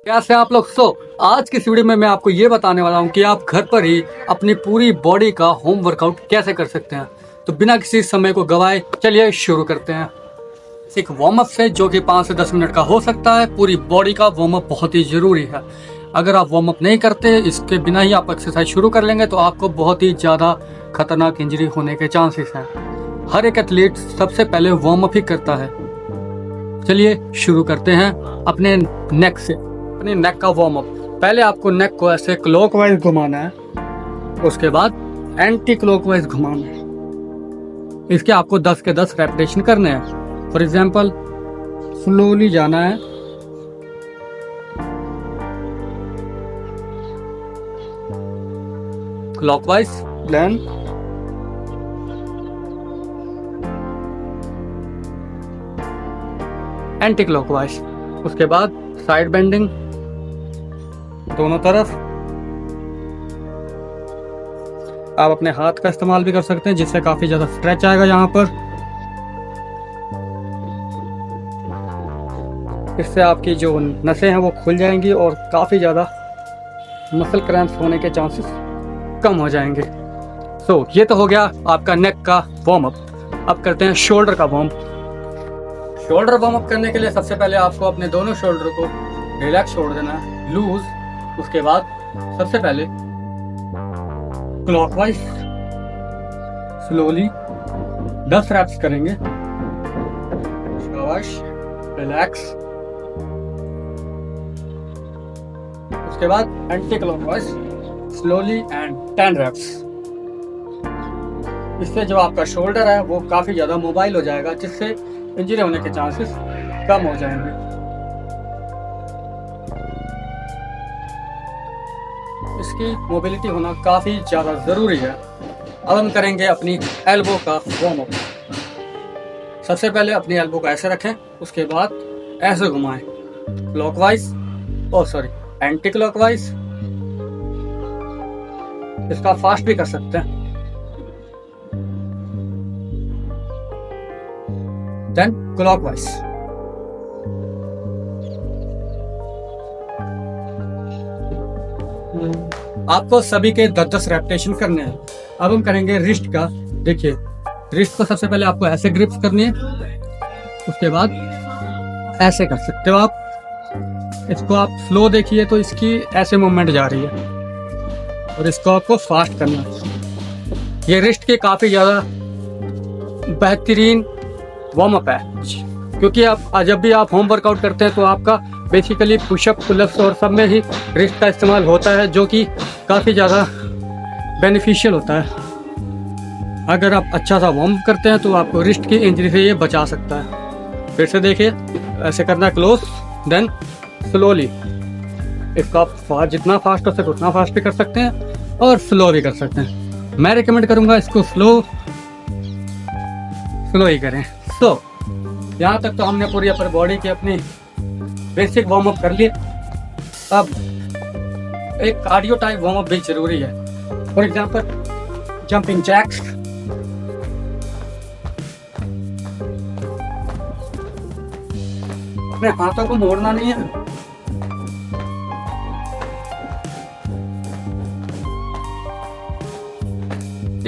कैसे आप लोग। आज की इस वीडियो में मैं आपको ये बताने वाला हूँ कि आप घर पर ही अपनी पूरी बॉडी का होम वर्कआउट कैसे कर सकते हैं। तो बिना किसी समय को गवाए चलिए शुरू करते हैं। एक वार्म अप से जो कि 5 से 10 मिनट का हो सकता है। पूरी बॉडी का वार्म अप बहुत ही ज़रूरी है। अगर आप वार्म अप नहीं करते, इसके बिना ही आप एक्सरसाइज शुरू कर लेंगे तो आपको बहुत ही ज़्यादा खतरनाक इंजरी होने के चांसेस हैं। हर एक एथलीट सबसे पहले वार्म अप ही करता है। चलिए शुरू करते हैं अपने नेक से। अपने नेक का वार्म अप, पहले आपको नेक को ऐसे क्लॉकवाइज घुमाना है, उसके बाद एंटी क्लॉकवाइज घुमाना है। इसके आपको 10 के 10 रेपिटेशन करने हैं। फॉर एग्जांपल स्लोली जाना है, क्लॉकवाइज, देन एंटी क्लॉकवाइज, उसके बाद साइड बेंडिंग दोनों तरफ। आप अपने हाथ का इस्तेमाल भी कर सकते हैं जिससे काफी ज्यादा स्ट्रेच आएगा यहाँ पर। इससे आपकी जो नसें हैं वो खुल जाएंगी और काफी ज्यादा मसल क्रैम्प्स होने के चांसेस कम हो जाएंगे। ये तो हो गया आपका नेक का वार्म अप। अब करते हैं शोल्डर का warm up. Shoulder warm up करने के लिए सबसे पहले आपको अपने दोनों शोल्डर को रिलैक्स छोड़ देना है, लूज। उसके बाद सबसे पहले क्लॉकवाइज स्लोली 10 रैप्स करेंगे। शाबाश, रिलैक्स। उसके बाद anti clockwise slowly and 10 reps. इससे जो आपका शोल्डर है वो काफी ज्यादा मोबाइल हो जाएगा, जिससे इंजरी होने के चांसेस कम हो जाएंगे। इसकी मोबिलिटी होना काफ़ी ज़्यादा ज़रूरी है। अब हम करेंगे अपनी एल्बो का वार्म अप। सबसे पहले अपनी एल्बो को ऐसे रखें, उसके बाद ऐसे घुमाएं, क्लॉकवाइज एंटी क्लॉकवाइज। इसका फास्ट भी कर सकते हैं। Then clockwise. आपको सभी के 10-10 रेपिटेशन करने हैं। अब हम करेंगे रिस्ट का। देखिए, रिस्ट को सबसे पहले आपको ऐसे ग्रिप्स करनी है, उसके बाद ऐसे कर सकते हो आप। इसको आप स्लो देखिए तो इसकी ऐसे मूवमेंट जा रही है, और इसको आपको फास्ट करना है। ये रिस्ट की काफ़ी ज़्यादा बेहतरीन वार्म अप है, क्योंकि आप जब भी आप होम वर्कआउट करते हैं तो आपका बेसिकली पुशअप, पुलअप्स और सब में ही रिस्ट का इस्तेमाल होता है, जो कि काफ़ी ज़्यादा बेनिफिशियल होता है। अगर आप अच्छा सा वार्म अप करते हैं तो आपको रिस्ट की इंजरी से ये बचा सकता है। फिर से देखिए, ऐसे करना है क्लोज, देन स्लोली। इसको आप जितना फास्ट हो सके उतना फास्ट भी कर सकते हैं और स्लो भी कर सकते हैं। मैं रिकमेंड करूँगा इसको स्लो ही करें। यहाँ तक तो हमने पूरी अपर बॉडी की अपनी बेसिक वार्म अप कर लिए। अब एक कार्डियो टाइप वार्म अप भी जरूरी है। For example jumping jacks. अपने हाथों को मोड़ना नहीं है,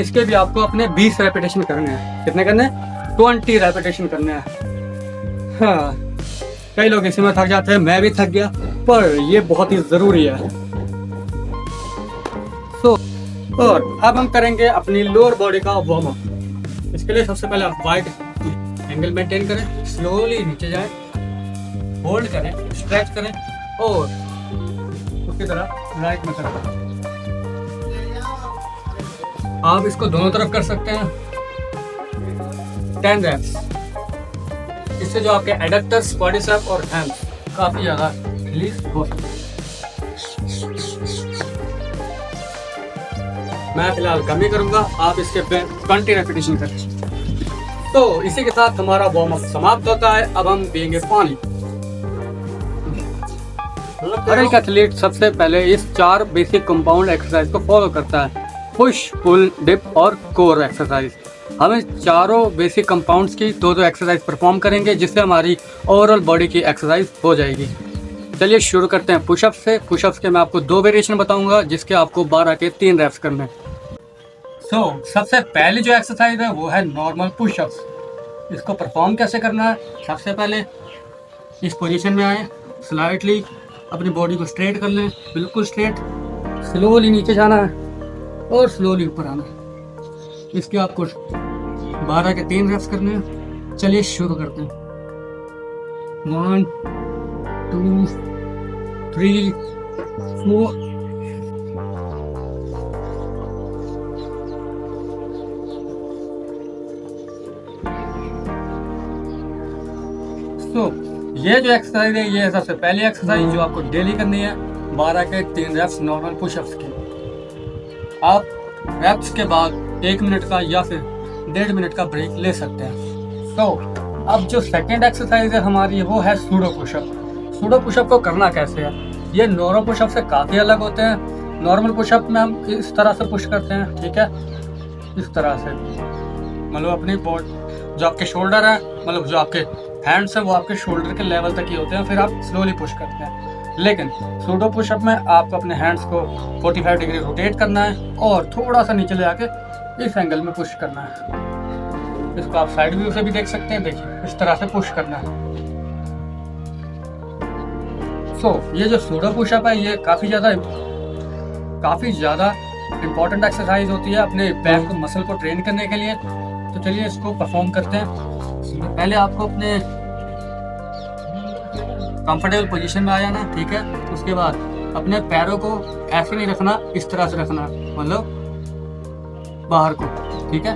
इसके भी आपको अपने 20 रेपिटेशन करने हैं। कितने करने हैं? 20 रेपिटेशन करने हैं। हाँ, कई लोग इसी में थक जाते हैं, मैं भी थक गया, पर ये बहुत ही जरूरी है। और अब हम करेंगे अपनी लोअर बॉडी का वार्म अप। इसके लिए सबसे पहले आप वाइड एंगल मेंटेन करें, स्लोली नीचे जाएं, होल्ड करें, स्ट्रेच करें और उसकी तरह राइट में करें। आप इसको दोनों तरफ कर सकते हैं। 10 रैप्स। इससे जो आपके एडक्टर्स, क्वाड्रिसेप्स और हैम्स काफी ज्यादा रिलीज हो सकते हैं। मैं फिलहाल कम ही करूंगा, आप इसके पे 20 रेपिटेशन करें। तो इसी के साथ हमारा वार्म अप समाप्त होता है। अब हम पियेंगे पानी। हर एक एथलीट सबसे पहले इस 4 बेसिक कंपाउंड एक्सरसाइज को फॉलो करता है: पुश, पुल, डिप और कोर एक्सरसाइज। हम इस चारों बेसिक कंपाउंड्स की 2-2 एक्सरसाइज परफॉर्म करेंगे, जिससे हमारी ओवरऑल बॉडी की एक्सरसाइज हो जाएगी। चलिए शुरू करते हैं पुशअप से। पुशअप्स के मैं आपको 2 वेरिएशन बताऊंगा जिसके आपको 12 के 3 रेप्स करने हैं। सबसे पहली जो एक्सरसाइज है वो है नॉर्मल पुशअप्स। इसको परफॉर्म कैसे करना है, सबसे पहले इस पोजीशन में आए, स्लाइटली अपनी बॉडी को स्ट्रेट कर लें, बिल्कुल स्ट्रेट, स्लोली नीचे जाना है और स्लोली ऊपर आना है। इसके आपको 12 के 3 रेप्स करने हैं। चलिए शुरू करते हैं। 1 2 3 4। ये जो एक्सरसाइज है ये सबसे पहली एक्सरसाइज जो आपको डेली करनी है, 12 के 3 रेप्स नॉर्मल पुशअप्स की। आप रेप्स के बाद 1 मिनट का या फिर 1.5 मिनट का ब्रेक ले सकते हैं। अब जो सेकंड एक्सरसाइज है हमारी वो है सूडो पुशअप। सूडो पुशअप को करना कैसे है, ये नॉर्मल पुशअप से काफ़ी अलग होते हैं। नॉर्मल पुशअप में हम इस तरह से पुश करते हैं, ठीक है, इस तरह से, मतलब अपनी बॉडी जो आपके शोल्डर है, मतलब जो आपके हैंड्स है वो आपके शोल्डर के लेवल तक ही होते हैं, फिर आप स्लोली पुश करते हैं। लेकिन सूडो पुशअप में आपको अपने हैंड्स को 45 डिग्री रोटेट करना है और थोड़ा सा नीचे ले आके इस एंगल में पुश करना है। इसको आप साइड व्यू से भी देख सकते हैं, देखिए इस तरह से पुश करना है। ये जो सूडो पुशअप है ये काफ़ी ज़्यादा इम्पोर्टेंट एक्सरसाइज होती है अपने बैक को मसल को ट्रेन करने के लिए। तो चलिए इसको परफॉर्म करते हैं। पहले आपको अपने कंफर्टेबल पोजीशन में आ जाना, ठीक है। उसके बाद अपने पैरों को ऐसे नहीं रखना, इस तरह से रखना, मतलब बाहर को, ठीक है।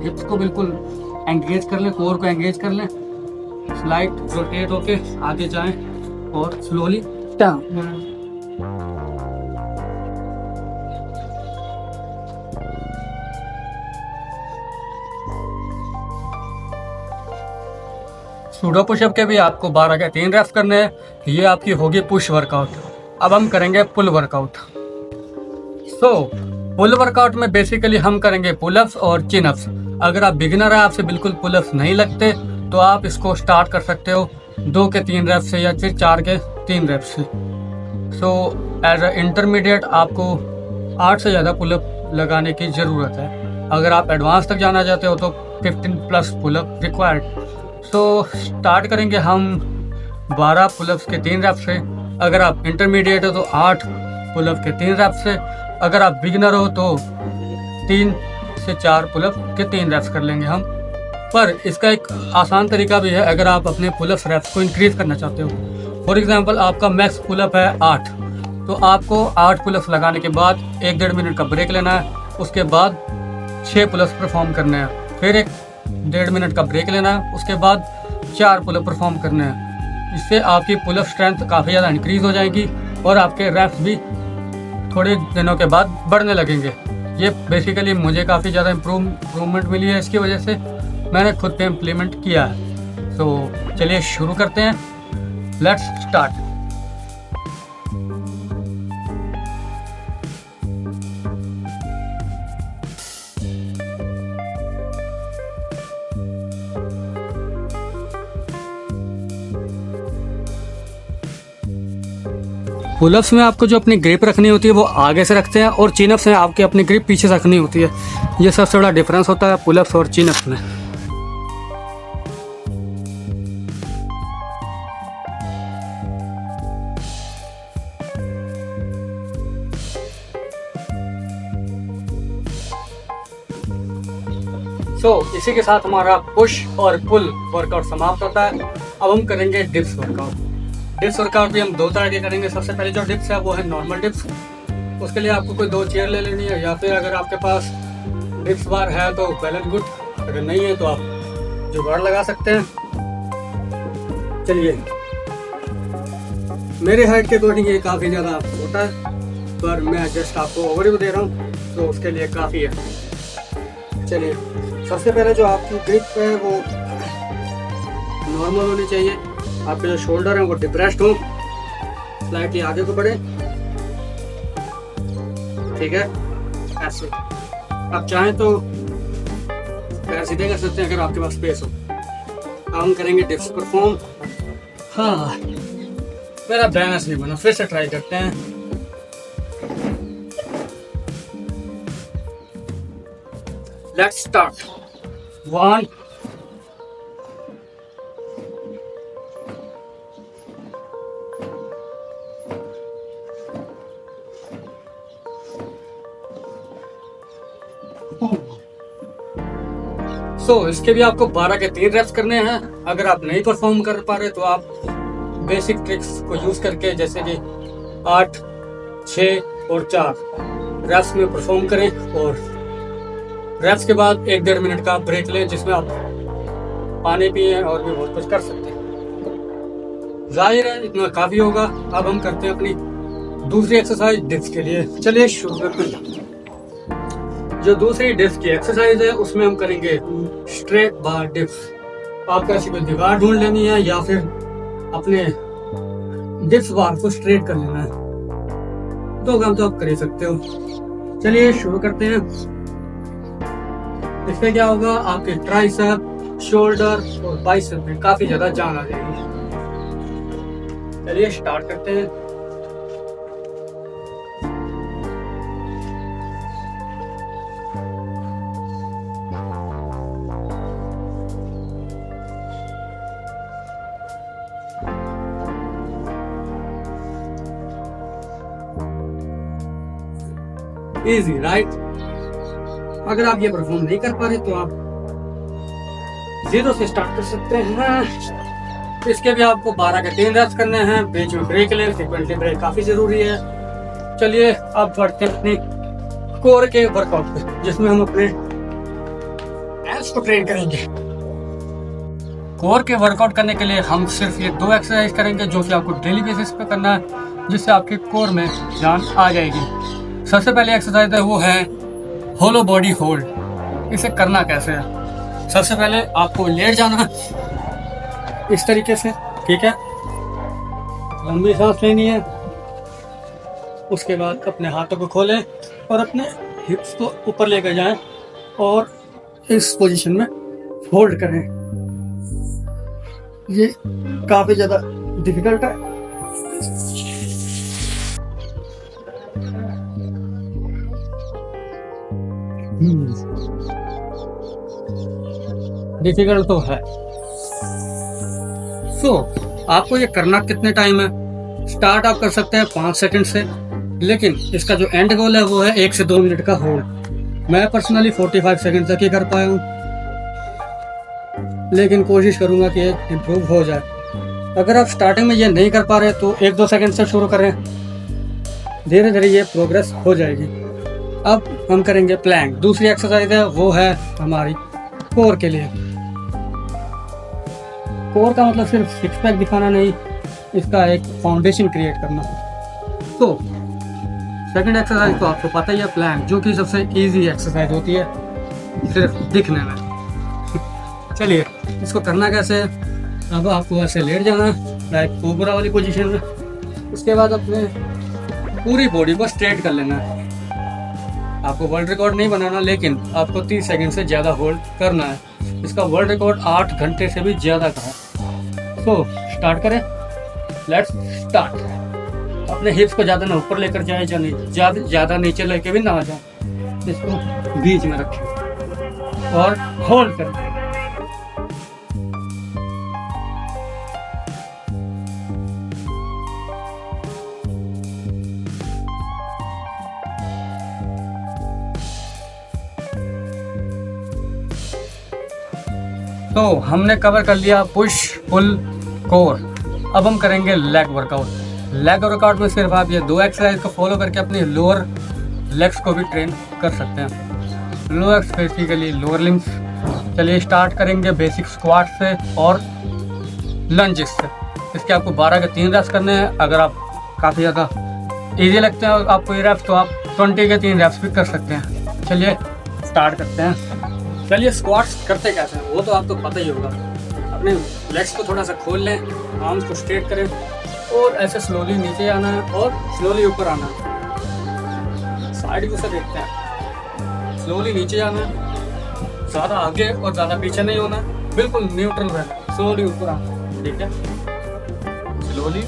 हिप्स को बिल्कुल एंगेज कर लें, कोर को एंगेज कर लें, स्लाइड रोटेट होके आगे जाएं और स्लोली डाउन। सूडो पुशअप के भी आपको 12 के 3 रेप्स करने हैं। ये आपकी होगी पुश वर्कआउट। अब हम करेंगे पुल वर्कआउट। पुल वर्कआउट में बेसिकली हम करेंगे पुलअप्स और चिनअप्स। अगर आप बिगिनर हैं, आपसे बिल्कुल पुलअप्स नहीं लगते, तो आप इसको स्टार्ट कर सकते हो 2 के 3 रेप्स से या फिर 4 के 3 रेप्स से। एज अ इंटरमीडिएट आपको 8 से ज़्यादा पुलअप लगाने की ज़रूरत है। अगर आप एडवांस तक जाना चाहते हो तो 15+ पुलअप रिक्वायर्ड। स्टार्ट करेंगे हम 12 पुलअप्स के 3 रेप्स से। अगर आप इंटरमीडिएट हो तो 8 पुलअप के 3 रेप्स से। अगर आप बिगिनर हो तो 3 से 4 पुलअप के 3 रेप्स कर लेंगे हम। पर इसका एक आसान तरीका भी है, अगर आप अपने पुलअप्स रेप्स को इंक्रीज करना चाहते हो। फॉर एग्जांपल आपका मैक्स पुलअप है 8, तो आपको 8 पुलअप्स लगाने के बाद 1-1.5 मिनट का ब्रेक लेना है। उसके बाद 6 पुलअप्स परफॉर्म करने हैं, फिर 1-1.5 मिनट का ब्रेक लेना है, उसके बाद 4 पुलअप परफॉर्म करने हैं। इससे आपकी पुलअप स्ट्रेंथ काफ़ी ज़्यादा इंक्रीज हो जाएगी और आपके रेप्स भी थोड़े दिनों के बाद बढ़ने लगेंगे। ये बेसिकली मुझे काफ़ी ज़्यादा इम्प्रूवमेंट मिली है, इसकी वजह से मैंने खुद पे इम्प्लीमेंट किया है। चलिए शुरू करते हैं, लेट्स स्टार्ट। पुलअप्स में आपको जो अपनी ग्रिप रखनी होती है वो आगे से रखते हैं और चिनअप्स में आपकी अपनी ग्रिप पीछे से रखनी होती है। ये सबसे बड़ा डिफरेंस होता है पुलअप्स और चिनअप्स में। इसी के साथ हमारा पुश और पुल वर्कआउट समाप्त होता है। अब हम करेंगे डिप्स वर्कआउट। डिप्स वर्कआउट भी हम 2 तरह के करेंगे। सबसे पहले जो डिप्स है वो है नॉर्मल डिप्स। उसके लिए आपको कोई 2 चेयर ले लेनी है, या फिर अगर आपके पास डिप्स बार है तो वेल एंड गुड, अगर नहीं है तो आप जुगाड़ लगा सकते हैं। चलिए, मेरे हाइट के अकॉर्डिंग ये काफ़ी ज़्यादा छोटा है, पर मैं जस्ट आपको ओवरव्यू दे रहा हूँ, तो उसके लिए काफ़ी है। चलिए, सबसे पहले जो आपकी ग्रिप है वो नॉर्मल होनी चाहिए। आपके जो शोल्डर हैं वो डिप्रेस्ड हो, स्लाइटली आगे को बढ़े, ठीक है, ऐसे। आप चाहें तो पैर सीधे कर सकते हैं अगर आपके पास स्पेस हो। अब हम करेंगे डिप्स परफॉर्म। हाँ, मेरा बैलेंस नहीं बना, फिर से ट्राई करते हैं। Let's start. 1 इसके भी आपको 12 के 3 रेप्स करने हैं। अगर आप नहीं परफॉर्म कर पा रहे तो आप बेसिक ट्रिक्स को यूज करके जैसे कि 8, 6 और 4 रेप्स में परफॉर्म करें और रेप्स के बाद 1-1.5 मिनट का ब्रेक लें, जिसमें आप पानी पिए और भी बहुत कुछ कर सकते हैं। जाहिर है इतना काफी होगा। अब हम करते हैं अपनी दूसरी एक्सरसाइज डिप्स के लिए। चलिए शुरू करते हैं। जो दूसरी डिप्स की एक्सरसाइज है उसमें हम करेंगे स्ट्रेट बार डिप्स। आपको ऐसी कोई दीवार ढूंढ लेनी है या फिर अपने डिप्स बार को स्ट्रेट कर लेना है। 2 काम तो आप कर ही सकते हो। चलिए शुरू करते हैं। इससे क्या होगा, आपके ट्राइसेप, शोल्डर और बाइसेप में काफी ज्यादा जान आ जाएगी। चलिए स्टार्ट करते हैं। Easy right. अगर आप ये परफॉर्म नहीं कर पा रहे तो आप 0 से स्टार्ट कर सकते हैं। इसके भी आपको 12 के 3 रेप्स करने हैं। बीच में ब्रेक लें, फ्रीक्वेंटली ब्रेक काफी जरूरी है। चलिए अब बढ़ते हैं अपने कोर के वर्कआउट पे, जिसमें हम अपने एब्स को ट्रेन करेंगे। कोर के वर्कआउट करने के लिए हम सिर्फ ये 2 एक्सरसाइज करेंगे जो कि आपको डेली बेसिस पे करना है, जिससे आपके कोर में जान आ जाएगी। सबसे पहले एक्सरसाइज है वो है होलो बॉडी होल्ड। इसे करना कैसे है, सबसे पहले आपको लेट जाना है इस तरीके से, ठीक है। लंबी सांस लेनी है। उसके बाद अपने हाथों को खोलें और अपने हिप्स को ऊपर लेकर जाएं और इस पोजीशन में होल्ड करें। ये काफी ज्यादा डिफिकल्ट है। डिफिकल्ट तो है। आपको ये करना कितने टाइम है, स्टार्ट आप कर सकते हैं 5 सेकंड से, लेकिन इसका जो एंड गोल है वो है 1 से 2 मिनट का होल्ड। मैं पर्सनली 45 सेकंड तक ही कर पाया हूँ, लेकिन कोशिश करूंगा कि इम्प्रूव हो जाए। अगर आप स्टार्टिंग में ये नहीं कर पा रहे तो 1-2 सेकंड से शुरू करें, धीरे धीरे ये प्रोग्रेस हो जाएगी। अब हम करेंगे प्लैंक। दूसरी एक्सरसाइज है वो है हमारी कोर के लिए। कोर का मतलब सिर्फ 6 पैक दिखाना नहीं, इसका एक फाउंडेशन क्रिएट करना। तो सेकंड एक्सरसाइज तो आपको पता ही है, प्लैंक, जो कि सबसे इजी एक्सरसाइज होती है सिर्फ दिखने में। चलिए इसको करना कैसे है। अब आपको ऐसे लेट जाना लाइक कोबरा वाली पोजीशन में। उसके बाद अपने पूरी बॉडी को स्ट्रेट कर लेना है। आपको वर्ल्ड रिकॉर्ड नहीं बनाना, लेकिन आपको 30 सेकंड से ज़्यादा होल्ड करना है। इसका वर्ल्ड रिकॉर्ड 8 घंटे से भी ज़्यादा का है। तो स्टार्ट करें। Let's start. अपने हिप्स को ज़्यादा ना ऊपर लेकर जाए, ज़्यादा नीचे लेके भी ना आ जाए। इसको बीच में रखें और होल्ड करें। तो हमने कवर कर लिया पुश पुल कोर। अब हम करेंगे लेग वर्कआउट। लेग वर्कआउट में सिर्फ आप ये 2 एक्सरसाइज को फॉलो करके अपनी लोअर लेग्स को भी ट्रेन कर सकते हैं। Lower specifically lower limbs. चलिए स्टार्ट करेंगे बेसिक स्क्वाट से और लंजेस से। इसके आपको 12 के 3 रेप्स करने हैं। अगर आप काफ़ी ज़्यादा ईजी लगते हैं आपको ये रेप्स, तो आप 20 के 3 रेप्स भी कर सकते हैं। चलिए स्टार्ट करते हैं। चलिए स्क्वाट्स करते कैसे हैं वो तो आपको पता ही होगा। अपने लेग्स को थोड़ा सा खोल लें, आर्म्स को स्ट्रेट करें और ऐसे स्लोली नीचे आना है और स्लोली ऊपर आना है। साइड को से देखते हैं। स्लोली नीचे आना है, ज़्यादा आगे और ज़्यादा पीछे नहीं होना, बिल्कुल न्यूट्रल रहना, स्लोली ऊपर आना, ठीक है। स्लोली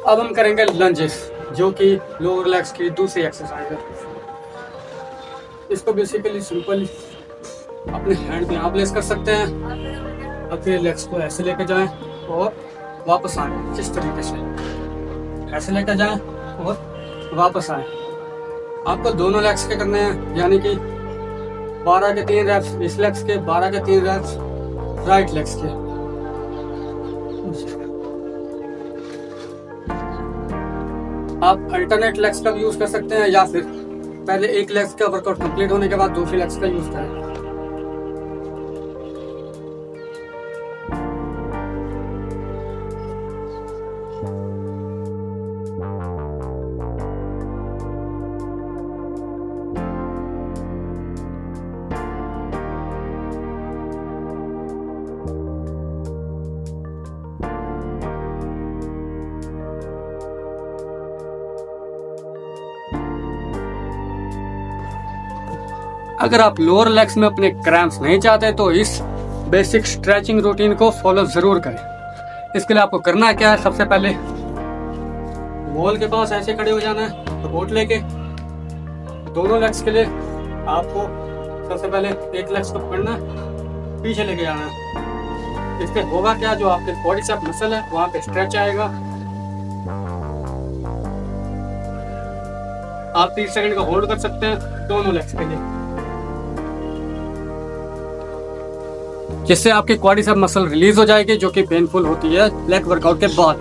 अब हम करेंगे लंजेस, जो कि लोअर लेग्स की दूसरी एक्सरसाइज है। इसको बेसिकली सिंपल अपने हैंड पे यहाँ प्लेस कर सकते हैं, अपने लेग्स को ऐसे लेकर जाएं और वापस आए। इस तरीके से ऐसे लेकर जाएं और वापस आए। आपको दोनों लेग्स के करने हैं, यानी कि 12 के 3 रेप्स इस लेग्स के, 12 के 3 रेप्स राइट लेग्स के। आप अल्टरनेट लेग्स का भी यूज कर सकते हैं, या फिर पहले एक लेग्स का वर्कआउट कंप्लीट होने के बाद दूसरी लेग्स का यूज करें। अगर आप लोअर लेग्स में अपने क्रैम्प्स नहीं चाहते तो इस बेसिक स्ट्रेचिंग रूटीन को फॉलो जरूर करें। इसके लिए आपको करना क्या है, सबसे पहले वॉल के पास ऐसे खड़े हो जाना है सपोर्ट लेके। दोनों लेग्स के लिए आपको सबसे पहले एक लेग्स को पकड़ना है, पीछे लेके जाना है। इससे होगा क्या, जो आपके क्वाड्रिसेप मसल है वहां पे स्ट्रेच आएगा। आप 30 सेकंड का होल्ड कर सकते हैं दोनों लेग्स के लिए, जिससे आपकी क्वाड्रिसेप मसल रिलीज हो जाएगी, जो कि पेनफुल होती है लेग वर्कआउट के बाद।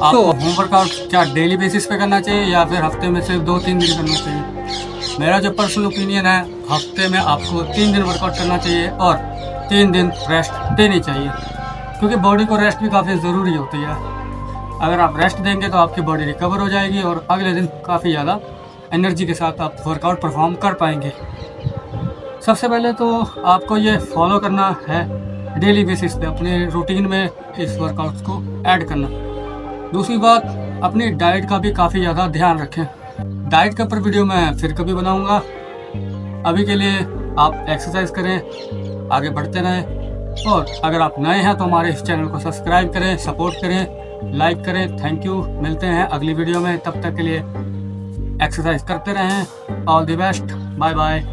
आपको होम वर्कआउट क्या डेली बेसिस पे करना चाहिए या फिर हफ्ते में सिर्फ 2-3 दिन करना चाहिए? मेरा जो पर्सनल ओपिनियन है, हफ्ते में आपको 3 दिन वर्कआउट करना चाहिए और 3 दिन रेस्ट देनी चाहिए, क्योंकि बॉडी को रेस्ट भी काफ़ी ज़रूरी होती है। अगर आप रेस्ट देंगे तो आपकी बॉडी रिकवर हो जाएगी और अगले दिन काफ़ी ज़्यादा एनर्जी के साथ आप वर्कआउट परफॉर्म कर पाएंगे। सबसे पहले तो आपको ये फॉलो करना है डेली बेसिस पे, अपने रूटीन में इस वर्कआउट्स को ऐड करना। दूसरी बात, अपनी डाइट का भी काफ़ी ज़्यादा ध्यान रखें। डाइट के ऊपर वीडियो मैं फिर कभी बनाऊंगा। अभी के लिए आप एक्सरसाइज करें, आगे बढ़ते रहें, और अगर आप नए हैं तो हमारे इस चैनल को सब्सक्राइब करें, सपोर्ट करें, लाइक करें। थैंक यू, मिलते हैं अगली वीडियो में। तब तक के लिए एक्सरसाइज करते रहें। All the best, bye bye.